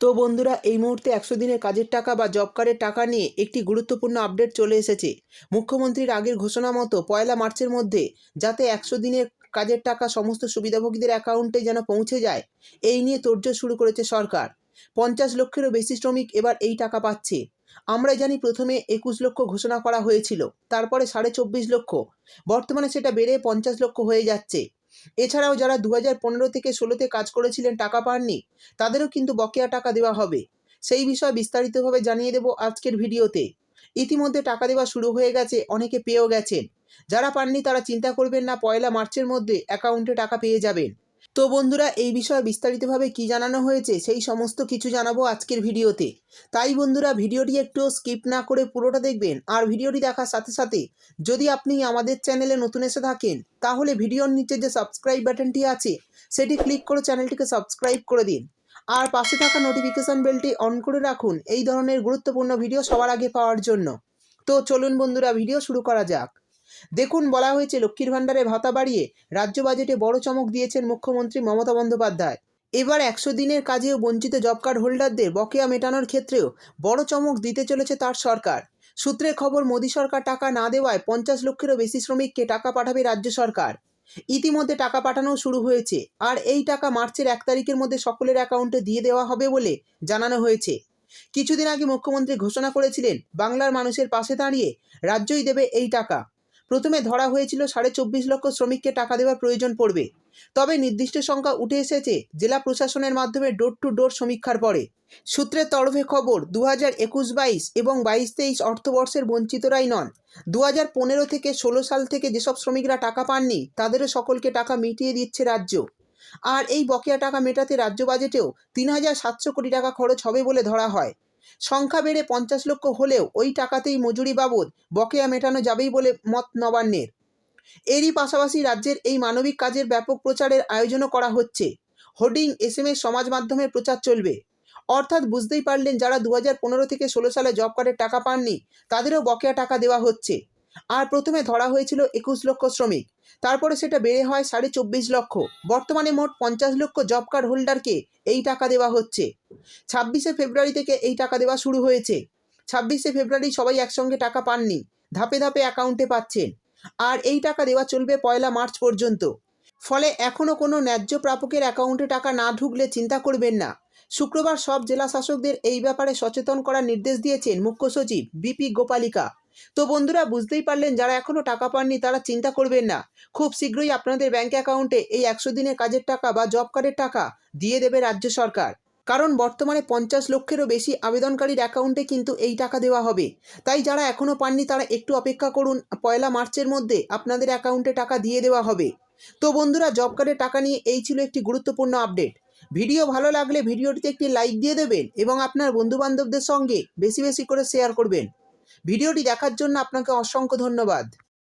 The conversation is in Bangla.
তো বন্ধুরা এই মুহূর্তে 100 দিনের কাজের টাকা বা জব কার্ডের টাকা নিয়ে একটি গুরুত্বপূর্ণ আপডেট চলে এসেছে। মুখ্যমন্ত্রীর আগের ঘোষণা মতো পয়লা মার্চের মধ্যে যাতে 100 দিনের কাজের টাকা সমস্ত সুবিধাভোগীদের অ্যাকাউন্টে যেন পৌঁছে যায়, এই নিয়ে তোড়জোড় শুরু করেছে সরকার। 50 লক্ষেরও বেশি শ্রমিক এবার এই টাকা পাচ্ছে। আমরা জানি প্রথমে 21 লক্ষ ঘোষণা করা হয়েছিল, তারপরে 24.5 লক্ষ, বর্তমানে সেটা বেড়ে 50 লক্ষ হয়ে যাচ্ছে। এছাড়াও যারা 2015 থেকে 16তে কাজ করেছিলেন টাকা পাননি, তাদেরও কিন্তু বকেয়া টাকা দেওয়া হবে। সেই বিষয়ে বিস্তারিতভাবে জানিয়ে দেব আজকের ভিডিওতে। ইতিমধ্যে টাকা দেওয়া শুরু হয়ে গেছে, অনেকে পেয়েও গেছেন। যারা পাননি তারা চিন্তা করবেন না, পয়লা মার্চের মধ্যে অ্যাকাউন্টে টাকা পেয়ে যাবেন। তো বন্ধুরা এই বিষয়ে বিস্তারিতভাবে কি জানানো হয়েছে সেই সমস্ত কিছু জানাবো আজকের ভিডিওতে। তাই বন্ধুরা ভিডিওটি একটু স্কিপ না করে পুরোটা দেখবেন। আর ভিডিওটি দেখার সাথে সাথে যদি আপনি আমাদের চ্যানেলে নতুন এসে থাকেন, তাহলে ভিডিওর নিচে যে সাবস্ক্রাইব বাটনটি আছে সেটি ক্লিক করে চ্যানেলটিকে সাবস্ক্রাইব করে দিন। আর পাশে থাকা নোটিফিকেশন বেলটি অন করে রাখুন এই ধরনের গুরুত্বপূর্ণ ভিডিও সবার আগে পাওয়ার জন্য। তো চলুন বন্ধুরা ভিডিও শুরু করা যাক। দেখুন, বলা হয়েছে লক্ষ্মীর ভাণ্ডারে ভাতা বাড়িয়ে রাজ্য বাজেটে বড় চমক দিয়েছেন মুখ্যমন্ত্রী মমতা বন্দ্যোপাধ্যায়। এবার 100 দিনের কাজেও বঞ্চিত জব কার্ড হোল্ডারদের বকেয়া মেটানোর ক্ষেত্রেও বড় চমক দিতে চলেছে তার সরকার। সূত্রের খবর, মোদী সরকার টাকা না দেওয়ায় 50 লক্ষেরও বেশি শ্রমিককে টাকা পাঠাবে রাজ্য সরকার। ইতিমধ্যে টাকা পাঠানো শুরু হয়েছে, আর এই টাকা মার্চের 1 তারিখের মধ্যে সকলের অ্যাকাউন্টে দিয়ে দেওয়া হবে বলে জানানো হয়েছে। কিছুদিন আগে মুখ্যমন্ত্রী ঘোষণা করেছিলেন বাংলার মানুষের পাশে দাঁড়িয়ে রাজ্যই দেবে এই টাকা। প্রথমে ধরা হয়েছিল 24.5 লক্ষ শ্রমিককে টাকা দেওয়ার প্রয়োজন পড়বে। তবে নির্দিষ্ট সংখ্যা উঠে এসেছে জেলা প্রশাসনের মাধ্যমে ডোর টু ডোর সমীক্ষার পরে। সূত্রের তরফে খবর, 2021-22 এবং 22-23 অর্থবর্ষের বঞ্চিতরাই নন। 2015 থেকে 16 সাল থেকে যেসব শ্রমিকরা টাকা পাননি তাদেরও সকলকে টাকা মিটিয়ে দিচ্ছে রাজ্য। আর এই বকেয়া টাকা মেটাতে রাজ্য বাজেটেও 3,700 কোটি টাকা খরচ হবে বলে ধরা হয়। সংখ্যা বেড়ে 50 লক্ষ হলেও ওই টাকাতেই মজুরি বাবদ বকেয়া মেটানো যাবেই বলে মত নবান্নের। এরই পাশাপাশি রাজ্যের এই মানবিক কাজের ব্যাপক প্রচারের আয়োজনও করা হচ্ছে। হোর্ডিং, SMS, সমাজ মাধ্যমের প্রচার চলবে। অর্থাৎ বুঝতেই পারলেন, যারা 2015 থেকে 16 সালে জব কার্ডের টাকা পাননি তাদেরও বকেয়া টাকা দেওয়া হচ্ছে। আর প্রথমে ধরা হয়েছিল 21 লক্ষ শ্রমিক, তারপরে সেটা বেড়ে হয় 24.5 লক্ষ। বর্তমানে মোট 50 লক্ষ জব কার্ড হোল্ডারকে এই টাকা দেওয়া হচ্ছে। 26শে ফেব্রুয়ারি থেকে এই টাকা দেওয়া শুরু হয়েছে। 26শে ফেব্রুয়ারি সবাই একসঙ্গে টাকা পাননি, ধাপে ধাপে অ্যাকাউন্টে পাচ্ছেন। আর এই টাকা দেওয়া চলবে পয়লা মার্চ পর্যন্ত। ফলে এখনও কোনো ন্যায্য প্রাপকের অ্যাকাউন্টে টাকা না ঢুকলে চিন্তা করবেন না। শুক্রবার সব জেলা শাসকদের এই ব্যাপারে সচেতন করার নির্দেশ দিয়েছেন মুখ্য সচিব BP গোপালিকা। তো বন্ধুরা বুঝতেই পারলেন, যারা এখনও টাকা পাননি তারা চিন্তা করবেন না। খুব শীঘ্রই আপনাদের ব্যাঙ্ক অ্যাকাউন্টে এই 100 দিনের কাজের টাকা বা জব কার্ডের টাকা দিয়ে দেবে রাজ্য সরকার। কারণ বর্তমানে 50 লক্ষেরও বেশি আবেদনকারীর অ্যাকাউন্টে কিন্তু এই টাকা দেওয়া হবে। তাই যারা এখনও পাননি তারা একটু অপেক্ষা করুন, পয়লা মার্চের মধ্যে আপনাদের অ্যাকাউন্টে টাকা দিয়ে দেওয়া হবে। তো বন্ধুরা, জব কার্ডের টাকা নিয়ে এই ছিল একটি গুরুত্বপূর্ণ আপডেট। ভিডিও ভালো লাগলে ভিডিওটিতে একটি লাইক দিয়ে দেবেন এবং আপনার বন্ধুবান্ধবদের সঙ্গে বেশি বেশি করে শেয়ার করবেন। ভিডিওটি দেখার জন্য আপনাকে অসংখ্য ধন্যবাদ।